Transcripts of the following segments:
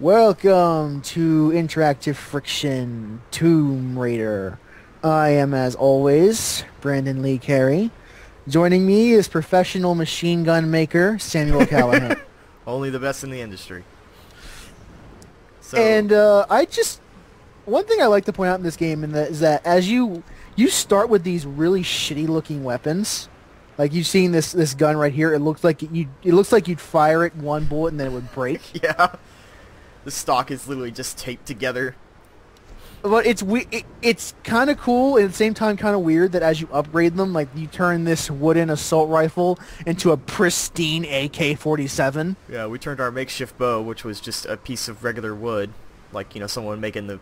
Welcome to Interactive Friction Tomb Raider. I am, as always, Brandon Lee Carey. Joining me is professional machine gun maker Samuel Callahan. Only the best in the industry. So, And one thing I like to point out in this game is that as you start with these really shitty looking weapons, like you've seen this gun right here, it looks like you'd fire it one bullet and then it would break. yeah, the stock is literally just taped together. But it's kind of cool and at the same time kind of weird that as you upgrade them, like you turn this wooden assault rifle into a pristine AK-47. Yeah, we turned our makeshift bow, which was just a piece of regular wood, like someone making the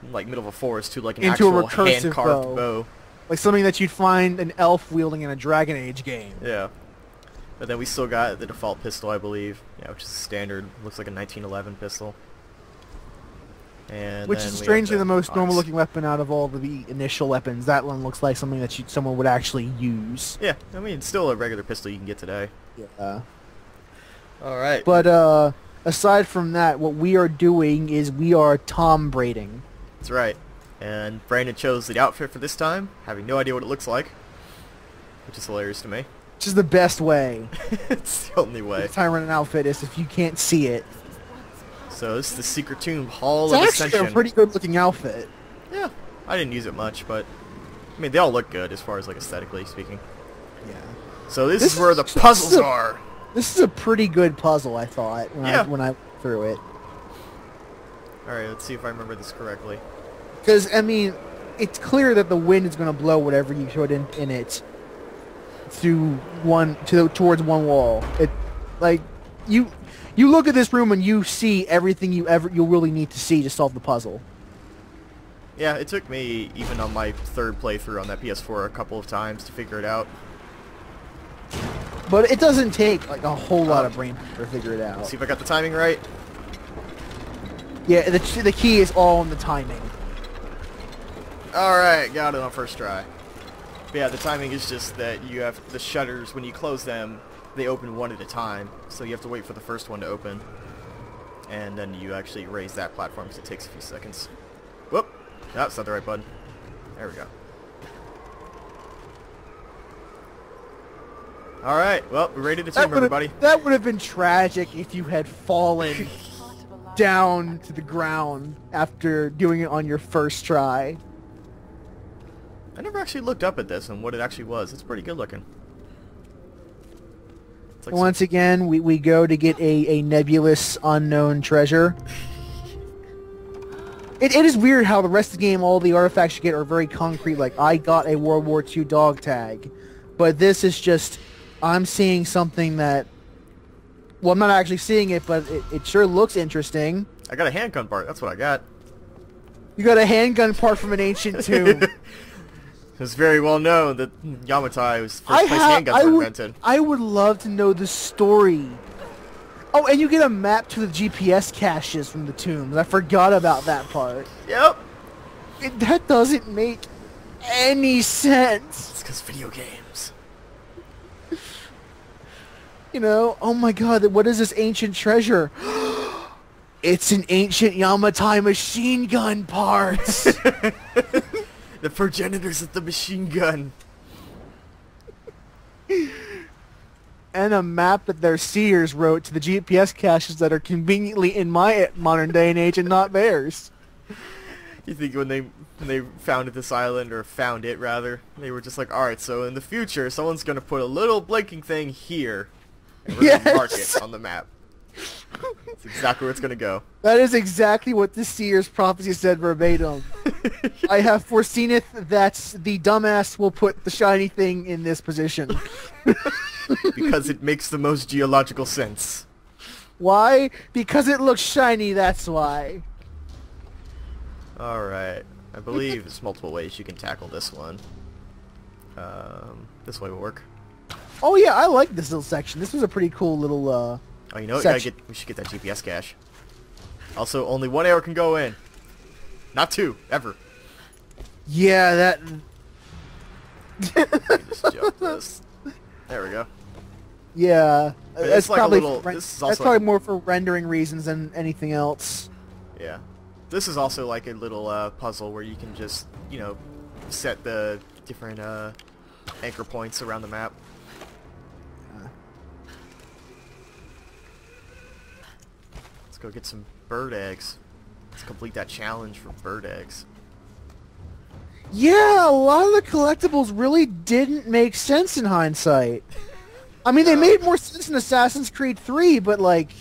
middle of a forest, to like an Into a actual recursive hand-carved bow. Like something that you'd find an elf wielding in a Dragon Age game. Yeah, but then we still got the default pistol, I believe. Yeah, which is standard. Looks like a 1911 pistol. And which then is we strangely have the most ox. normal-looking weapon out of all of the initial weapons. That one looks like something that someone would actually use. Yeah, I mean, it's still a regular pistol you can get today. Yeah. All right. But aside from that, what we are doing is we are Tom braiding. That's right. And Brandon chose the outfit for this time, having no idea what it looks like, which is hilarious to me. Which is the best way. It's the only way. The time run an outfit is if you can't see it. So this is the Secret Tomb Hall It's of actually Ascension. a pretty good looking outfit. Yeah, I didn't use it much, but I mean they all look good as far as like aesthetically speaking. Yeah. So this is where the puzzles are. This is a pretty good puzzle, I thought, when I went through it. All right, let's see if I remember this correctly. Because I mean, it's clear that the wind is going to blow whatever you put in it towards one wall. It like you look at this room and you see everything you'll really need to see to solve the puzzle. Yeah, it took me even on my third playthrough on that PS4 a couple of times to figure it out. But it doesn't take like a whole lot of brain to figure it out. Let's see if I got the timing right. Yeah, the key is all in the timing. Alright, got it on first try. But yeah, the timing is just that you have the shutters, when you close them, they open one at a time. So you have to wait for the first one to open. And then you actually raise that platform because it takes a few seconds. Whoop! That's not the right button. There we go. Alright, well, we're ready to team, everybody. That would have been tragic if you had fallen down to the ground after doing it on your first try. I never actually looked up at this and what it actually was. It's pretty good looking. It's like Once again, we go to get a nebulous, unknown treasure. It is weird how the rest of the game, all the artifacts you get are very concrete, like, I got a World War II dog tag. But this is just, I'm seeing something that... Well, I'm not actually seeing it, but it sure looks interesting. I got a handgun part. That's what I got. You got a handgun part from an ancient tomb. It's very well known that Yamatai was the first place handguns were invented. I would love to know the story. Oh, and you get a map to the GPS caches from the tombs. I forgot about that part. Yep. That doesn't make any sense. It's because video games. You know, oh my god, what is this ancient treasure? It's an ancient Yamatai machine gun parts. The progenitors of the machine gun. And a map that their seers wrote to the GPS caches that are conveniently in my modern day and age and not theirs. You think when they founded this island, or found it rather, they were just like, alright, so in the future, someone's going to put a little blinking thing here. And we're going to mark it on the map. That's exactly where it's going to go. That is exactly what the seer's prophecy said verbatim. I have foreseen it that the dumbass will put the shiny thing in this position. Because it makes the most geological sense. Why? Because it looks shiny, that's why. Alright. I believe there's multiple ways you can tackle this one. This way will work. Oh yeah, I like this little section. This was a pretty cool little Oh, you know what? section. We should get that GPS cache. Also, only one arrow can go in. Not two, ever. Yeah, that... Let me just jump this. There we go. Yeah, But that's it's like a probably little- this is also that's probably more for rendering reasons than anything else. Yeah. This is also like a little puzzle where you can just, you know, set the different anchor points around the map. Let's go get some bird eggs. Let's complete that challenge for bird eggs. Yeah, a lot of the collectibles really didn't make sense in hindsight. I mean, they made more sense in Assassin's Creed 3, but like...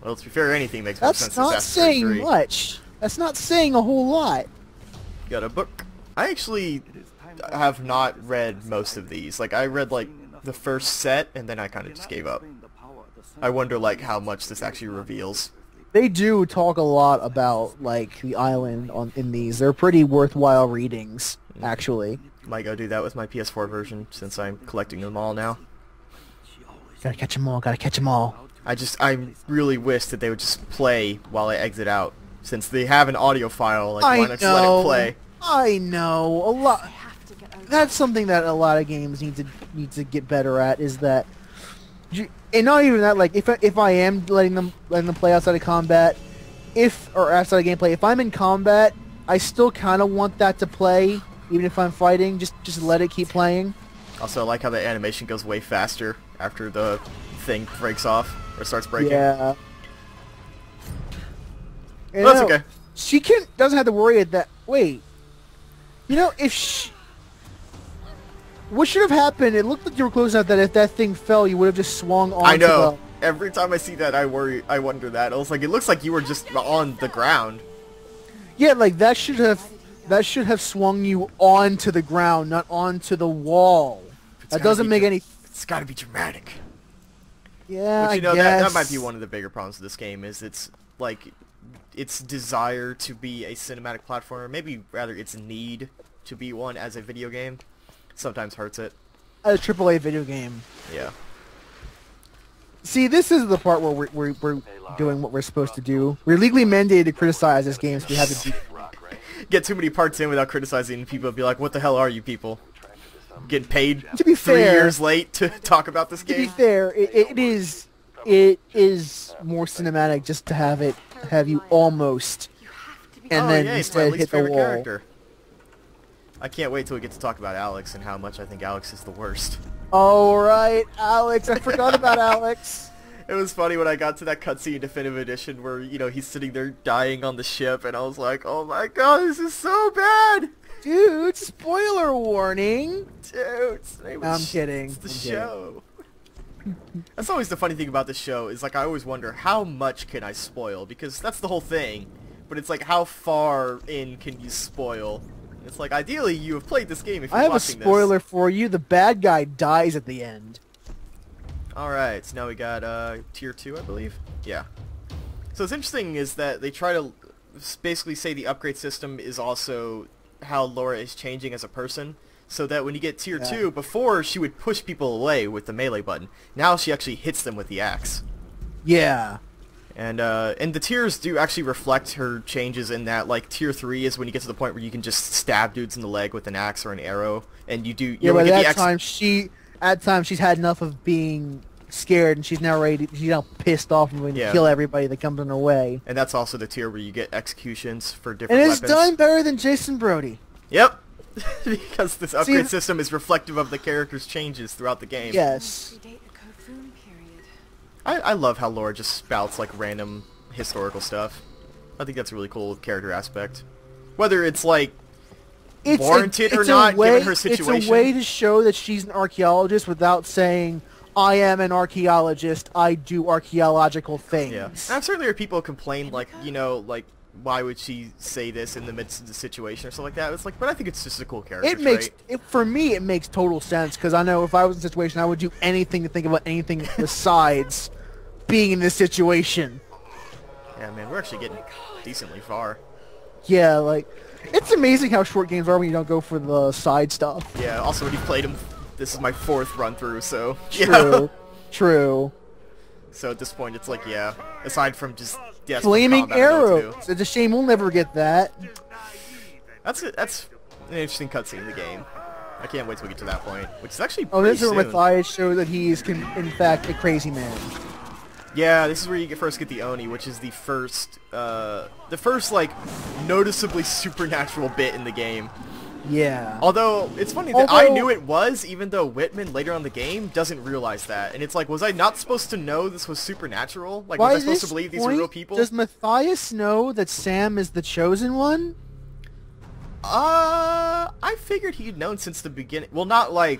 Well, to be fair, anything makes more sense That's in not Assassin's Creed saying 3. much. That's not saying a whole lot. Got a book. I actually have not read most of these. Like, I read, like, the first set, and then I kind of just gave up. I wonder, like, how much this actually reveals. They do talk a lot about, like, the island in these. They're pretty worthwhile readings, actually. Might go do that with my PS4 version, since I'm collecting them all now. Gotta catch them all, gotta catch them all. I really wish that they would just play while I exit out. Since they have an audio file, like, why not just let it play? I know. A lot. That's something that a lot of games need to get better at, is that... And not even that, like, if I am letting them play outside of combat, or outside of gameplay, if I'm in combat, I still kind of want that to play, even if I'm fighting. Just let it keep playing. Also, I like how the animation goes way faster after the thing breaks off or starts breaking. Yeah. Well, that's okay. She doesn't have to worry at that. Wait. You know, what should have happened? It looked like you were close enough that if that thing fell, you would have just swung on. I know. Every time I see that, I wonder that. I was like, it looks like you were just on the ground. Yeah, like that should have swung you onto the ground, not onto the wall. That doesn't make any. It's got to be dramatic. Yeah, but you know, I guess that might be one of the bigger problems with this game. Is it's like its desire to be a cinematic platformer, maybe rather its need to be one as a video game, sometimes hurts it. A AAA video game. Yeah. See, this is the part where we're doing what we're supposed to do. We're legally mandated to criticize this game, so we have to get too many parts in without criticizing people. Be like, what the hell are you people? Getting paid to be 3 fair, years late to talk about this game? To be fair, it is more cinematic just to have you almost, and then instead hit the wall. Character. I can't wait till we get to talk about Alex and how much I think Alex is the worst. All right, Alex. I forgot about Alex. It was funny when I got to that cutscene Definitive Edition where, you know, he's sitting there dying on the ship, and I was like, oh my god, this is so bad! Dude, spoiler warning! Dude, I'm kidding. It's the show. That's always the funny thing about this show, is like I always wonder, how much can I spoil? Because that's the whole thing. But it's like, how far in can you spoil? It's like, ideally, you have played this game if you're watching this. I have a spoiler for you. The bad guy dies at the end. Alright, so now we got Tier 2, I believe? Yeah. So what's interesting is that they try to basically say the upgrade system is also how Lara is changing as a person. So that when you get Tier 2, before she would push people away with the melee button. Now she actually hits them with the axe. Yeah. And the tiers do actually reflect her changes in that, like, Tier 3 is when you get to the point where you can just stab dudes in the leg with an axe or an arrow, and you do... Yeah, but at that time she's had enough of being scared, and she's now ready, she's now pissed off and going to kill everybody that comes in her way. And that's also the tier where you get executions for different weapons. And it's done better than Jason Brody. Yep. Because this upgrade system is reflective of the character's changes throughout the game. Yes. I love how Lara just spouts like random historical stuff. I think that's a really cool character aspect. Whether it's like warranted or not, given her situation. It's a way to show that she's an archaeologist without saying, I am an archaeologist, I do archaeological things. Yeah. And I've certainly heard people complain, like, you know, like, why would she say this in the midst of the situation or something like that? It's like, but I think it's just a cool character for me, it makes total sense, because I know if I was in a situation, I would do anything to think about anything besides being in this situation. Yeah, man, we're actually getting decently far. Yeah, like, it's amazing how short games are when you don't go for the side stuff. Yeah, also when you've played them, this is my 4th run through, so... True. True. So at this point, it's like, yeah, aside from just... Flaming arrow! It's a shame we'll never get that. That's an interesting cutscene in the game. I can't wait till we get to that point, which is actually Oh, pretty this is where soon. Matthias shows that he is, in fact, a crazy man. Yeah, this is where you first get the Oni, which is the first like noticeably supernatural bit in the game. Yeah. Although it's funny that I knew it was, even though Whitman later on in the game doesn't realize that, and it's like, was I not supposed to know this was supernatural? Like, was I supposed to believe these were real people? Does Matthias know that Sam is the chosen one? I figured he'd known since the beginning. Well, not like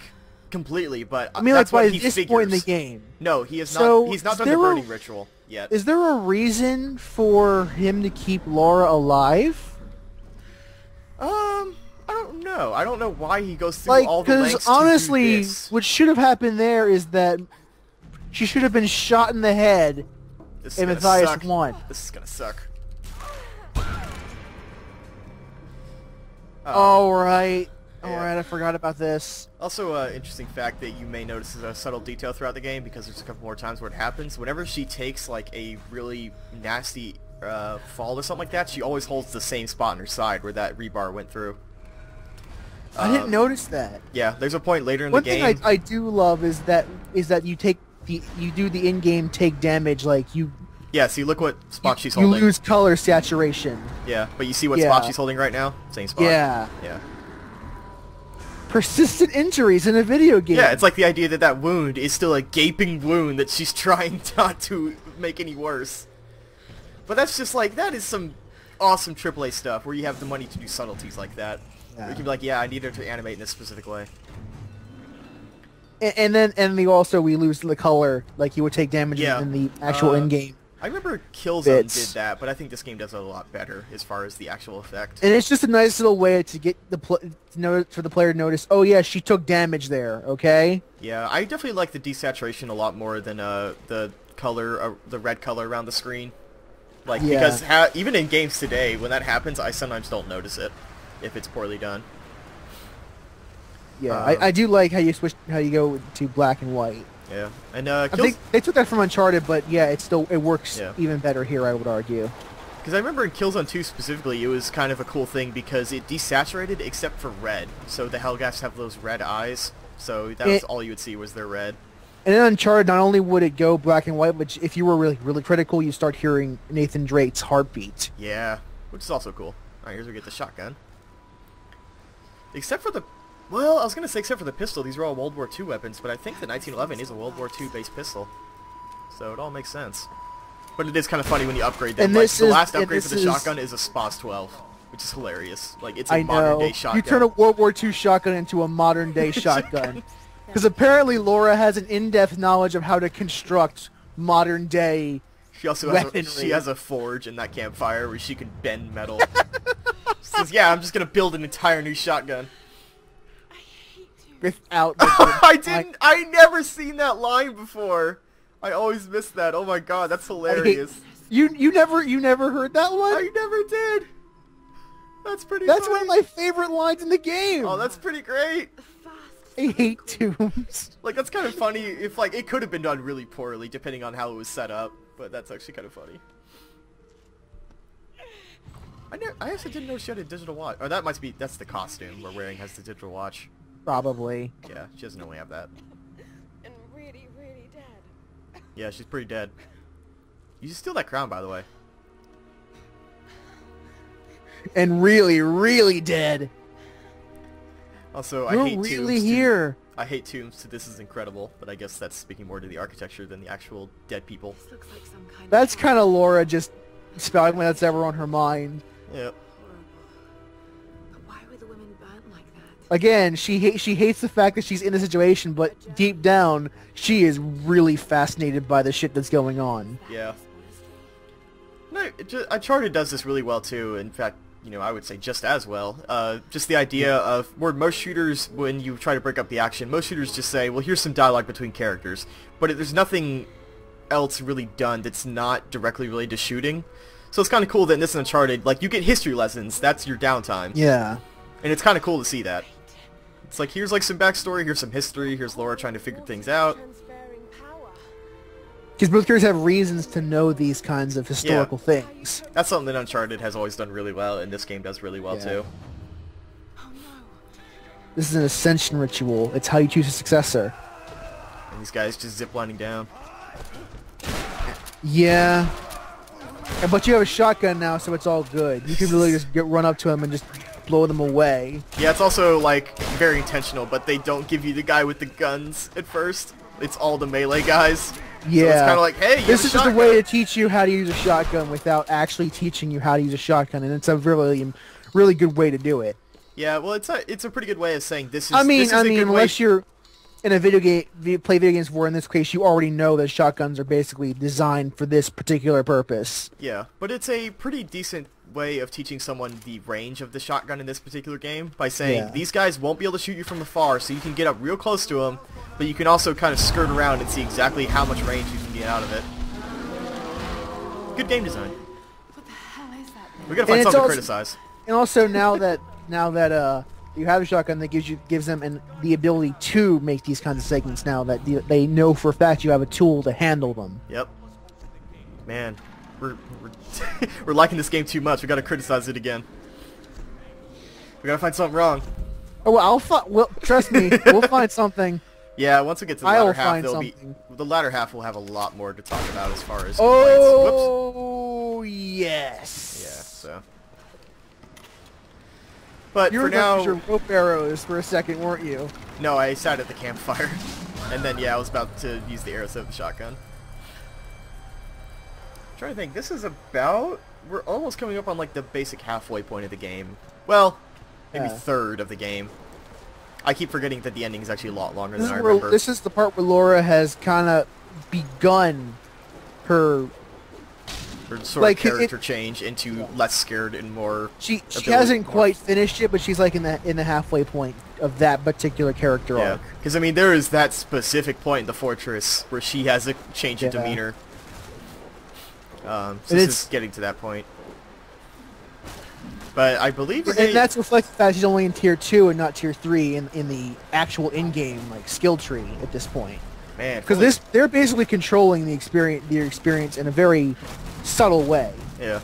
completely, but I mean, that's like what by he this figures. point in the game. No, he is So, not. He's not is done the there a- burning ritual yet. Is there a reason for him to keep Laura alive? I don't know. I don't know why he goes through Like, all the lengths because honestly, to do this. what should have happened there is that she should have been shot in the head, This is and gonna Matthias suck. won. This is gonna suck. All right. Yeah. Alright, I forgot about this. Also, interesting fact that you may notice is a subtle detail throughout the game, because there's a couple more times where it happens. Whenever she takes like a really nasty fall or something like that, she always holds the same spot on her side where that rebar went through. I didn't notice that. Yeah, there's a point later in One the game. thing I do love is that you do the in-game take damage, like you Yeah, see, look what spot she's you holding. lose color saturation. Yeah, but you see what Yeah. spot she's holding right now? Same spot. Yeah. Yeah. Persistent injuries in a video game. Yeah, it's like the idea that that wound is still a gaping wound that she's trying not to make any worse. But that's just like, that is some awesome AAA stuff where you have the money to do subtleties like that. Where you can be like, yeah, I need her to animate in this specific way. And then we lose the color, like you would take damage Yeah. in the actual in-game. I remember Killzone Bits. did that, but I think this game does it a lot better as far as the actual effect. And it's just a nice little way to get for the player to notice, oh yeah, she took damage there, okay? Yeah, I definitely like the desaturation a lot more than the color, the red color around the screen. Like, Yeah. because even in games today, when that happens, I sometimes don't notice it if it's poorly done. Yeah, I do like how you go to black and white. Yeah, and I think they took that from Uncharted, but yeah, it works even better here, I would argue. Because I remember in Killzone 2 specifically, it was kind of a cool thing because it desaturated except for red. So the Hellgas have those red eyes, so that was all you would see was their red. And in Uncharted, not only would it go black and white, but if you were really, really critical, you start hearing Nathan Drake's heartbeat. Yeah, which is also cool. Alright, here's where we get the shotgun. Except for the... Well, I was going to say except for the pistol, these are all World War II weapons, but I think the 1911 is a World War II based pistol. So it all makes sense. But it is kind of funny when you upgrade them. And Like, this the is- last and upgrade for the this is- shotgun is a SPAS 12, which is hilarious. Like, it's a I modern know. day shotgun. You turn a World War II shotgun into a modern day shotgun. Because apparently Laura has an in-depth knowledge of how to construct modern day She also weaponry. has a forge in that campfire where she can bend metal. She says, yeah, I'm just going to build an entire new shotgun. without. I never seen that line before. I always miss that. Oh my god, that's hilarious. You never heard that one? I never did. That's pretty That's funny. one of my favorite lines in the game. Oh, that's pretty great. I hate tombs. Like, that's kind of funny if, like, it could have been done really poorly depending on how it was set up, but that's actually kind of funny. I actually didn't know she had a digital watch. Or that's the costume we're wearing has the digital watch. Probably. Yeah, she doesn't know we have that. And really, really dead. Yeah, she's pretty dead. You should steal that crown, by the way. And really, really dead. Also, You're I hate really tombs. here. I hate tombs to This Is Incredible, but I guess that's speaking more to the architecture than the actual dead people. This looks like some kind That's of kind of Laura just spouting what that's ever on her mind. Yep. horrible. But why were the women burnt like that? Again, she hates the fact that she's in the situation, but deep down, she is really fascinated by the shit that's going on. Yeah. No, Uncharted does this really well too. In fact, you know, I would say just as well. Just the idea of where most shooters, when you try to break up the action, most shooters just say, well, here's some dialogue between characters. But there's nothing else really done that's not directly related to shooting. So it's kind of cool that in this Uncharted, like, you get history lessons. That's your downtime. Yeah. And it's kind of cool to see that. It's like, here's like some backstory, here's some history, here's Laura trying to figure things out. Transferring power. Because both characters have reasons to know these kinds of historical things. That's something that Uncharted has always done really well, and this game does really well Yeah. too. Oh no. This is an ascension ritual. It's how you choose a successor. And these guys just ziplining down. Yeah. But you have a shotgun now, so it's all good. You can really just run up to them and just blow them away. Yeah, it's also, like, very intentional, but they don't give you the guy with the guns at first. It's all the melee guys. Yeah. So it's kind of like, hey, this is just a way to teach you how to use a shotgun without actually teaching you how to use a shotgun, and it's a really, really good way to do it. Yeah, well, it's a pretty good way of saying this is. I mean, this is a good unless way. you're in a video game, play video games before. In this case, you already know that shotguns are basically designed for this particular purpose. Yeah, but it's a pretty decent way of teaching someone the range of the shotgun in this particular game by saying these guys won't be able to shoot you from afar, so you can get up real close to them, but you can also kind of skirt around and see exactly how much range you can get out of it. Good game design. What the hell is that thing? We gotta find something to criticize. And also now that you have a shotgun, that gives them the ability to make these kinds of segments. Now that they know for a fact you have a tool to handle them. Yep. Man, we're we're liking this game too much. We gotta criticize it again. We gotta find something wrong. Oh, well, trust me, we'll find something. Yeah, once we get to the I'll latter half, find the latter half will have a lot more to talk about as far as complaints. Oh, yes. Yeah, so. But You for were now, going to your rope arrows for a second, weren't you? no, I sat at the campfire, and then yeah, I was about to use the arrows of the shotgun. I'm trying to think, this is about, we're almost coming up on like the basic halfway point of the game. Well, maybe third of the game. I keep forgetting that the ending is actually a lot longer than I remember. This is the part where Laura has kind of begun her sort of character change into less scared and more. She hasn't quite finished it, but she's like in the halfway point of that particular character arc. Because I mean, there is that specific point in the fortress where she has a change in demeanor. So this is getting to that point. But I believe and that's reflected the fact she's only in tier 2 and not tier 3 in the actual in-game like skill tree at this point. Man, because they're basically controlling the experience in a very subtle way. Yeah.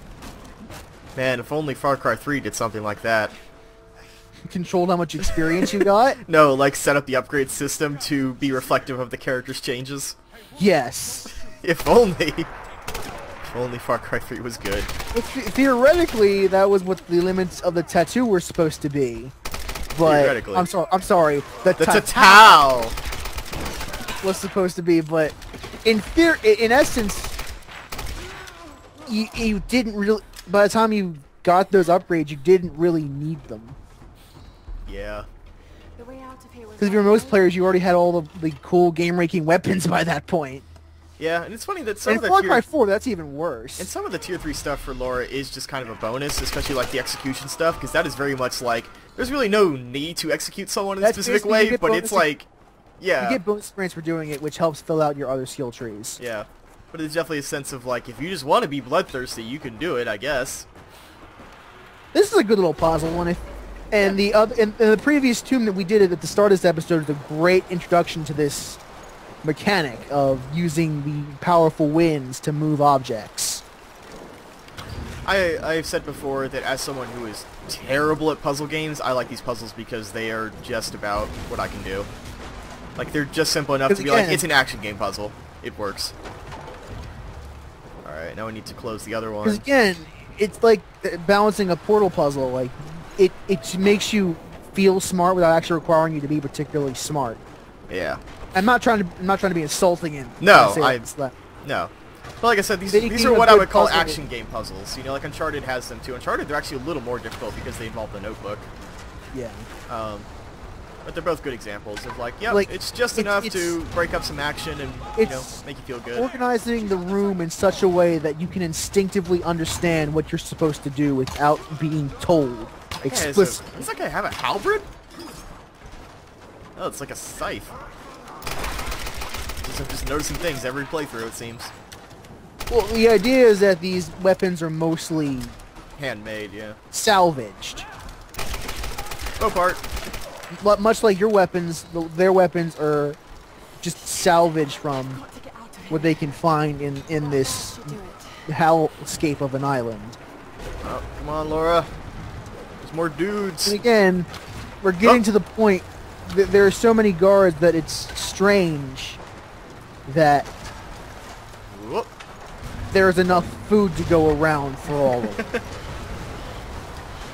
Man, if only Far Cry 3 did something like that. Controlled how much experience you got? No, like set up the upgrade system to be reflective of the character's changes. Yes. If only. If only Far Cry 3 was good. Theoretically, that was what the limits of the tattoo were supposed to be. But theoretically. I'm sorry. The tattoo was supposed to be, but in essence, you didn't really. By the time you got those upgrades, you didn't really need them. Yeah. Because if you're most players, you already had all the cool game-breaking weapons by that point. Yeah, and it's funny that some of the Far Cry 4, that's even worse. And some of the tier 3 stuff for Laura is just kind of a bonus, especially like the execution stuff, because that is very much like there's really no need to execute someone in a specific way, but it's like, yeah. You get bonus experience for doing it, which helps fill out your other skill trees. Yeah, but it's definitely a sense of like, if you just want to be bloodthirsty, you can do it, I guess. This is a good little puzzle one. And the previous tomb that we did at the start of this episode is a great introduction to this mechanic of using the powerful winds to move objects. I've said before that as someone who is terrible at puzzle games, I like these puzzles because they are just about what I can do. Like, they're just simple enough to be like, it's an action game puzzle. It works. Alright, now we need to close the other one. Because again, it's like balancing a portal puzzle. Like, it makes you feel smart without actually requiring you to be particularly smart. Yeah. I'm not trying to be insulting in. No, no. But like I said, these are what I would call action game puzzles. You know, like Uncharted has them too. Uncharted, they're actually a little more difficult because they involve the notebook. Yeah. But they're both good examples of like, yeah, it's just enough to break up some action and you know make you feel good. Organizing the room in such a way that you can instinctively understand what you're supposed to do without being told explicitly. Does that guy have a halberd? Oh, it's like a scythe. I'm just noticing things every playthrough, it seems. Well, the idea is that these weapons are mostly handmade, yeah. Salvaged. Go part. But much like your weapons, their weapons are just salvaged from what they can find in this hellscape of an island. Oh, come on, Laura. There's more dudes. And again, we're getting to the point that there are so many guards that it's strange that Whoop. there's enough food to go around for all of them.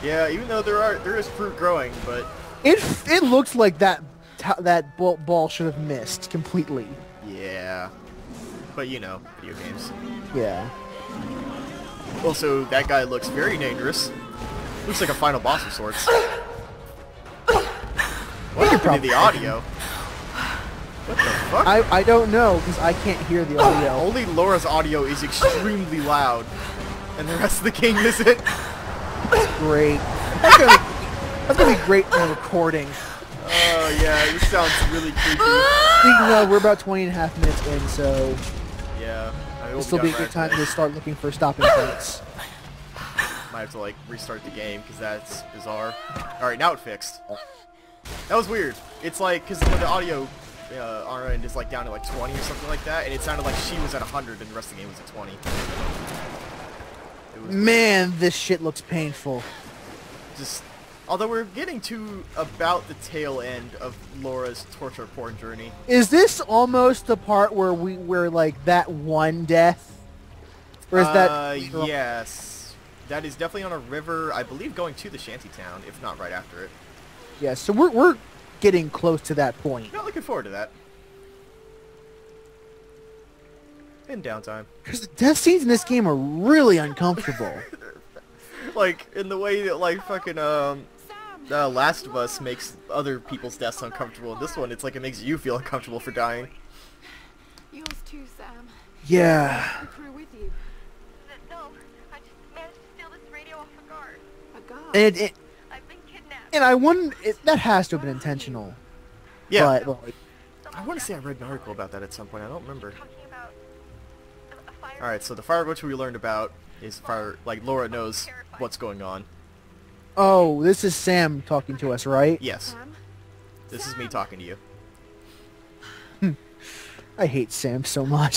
Yeah, even though there is fruit growing, but It looks like that ball should have missed completely. yeah. But you know, video games. Yeah. Also, that guy looks very dangerous. Looks like a final boss of sorts. What happened to the audio? What the fuck? I don't know because I can't hear the audio. Only Laura's audio is extremely loud, and the rest of the game isn't. Great. That's gonna be great in recording. Oh yeah, this sounds really creepy. Speaking of, we're about 20 and a half minutes in, so Yeah, I mean, this will be a good time to start looking for stopping points. Might have to like restart the game because that's bizarre. All right, now it fixed. That was weird. It's like because when the audio on our end is like down to like 20 or something like that, and it sounded like she was at 100 and the rest of the game was at 20. It was Man, this shit looks painful. just. Although we're getting to about the tail end of Laura's torture porn journey. Is this almost the part where like that one death? Or is that yes. That is definitely on a river, I believe going to the shantytown, if not right after it. Yeah, so we're getting close to that point. Not looking forward to that. In downtime. Because the death scenes in this game are really uncomfortable. Like, in the way that, like, fucking, Last of Us makes other people's deaths uncomfortable. In this one, it's like it makes you feel uncomfortable for dying. Yours too, Sam. Yeah. The crew with you. No, I just managed to steal this radio off a guard. A guard. And I've been kidnapped. and I wonder that has to have been intentional. Yeah. But like, I want to say I read an article about that at some point. I don't remember. Talking about a fire. Alright, so the fire which we learned about is fire, like, Laura knows what's going on. oh, this is Sam talking to us, right? Yes. Sam? This is me talking to you. I hate Sam so much.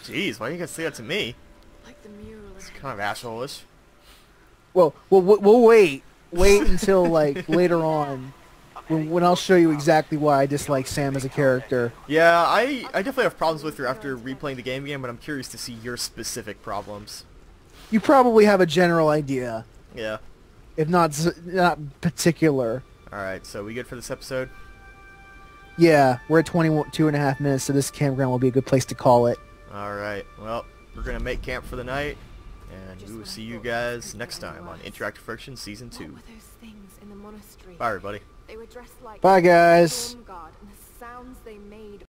Jeez, why you guys say that to me? Like the mural. It's kind of asshole-ish. Well, we'll wait until like later on when I'll show you exactly why I dislike Sam as a character. Yeah, I definitely have problems with her after replaying the game again, but I'm curious to see your specific problems. You probably have a general idea, Yeah. if not particular. Alright, so we good for this episode? Yeah, we're at 22 and a half minutes, so this campground will be a good place to call it. Alright, well, we're going to make camp for the night, and we will see you guys next time on Interactive Friction Season What 2. were those things in the monastery? Bye, everybody. They were dressed like Bye, guys. Storm Guard, and the sounds they made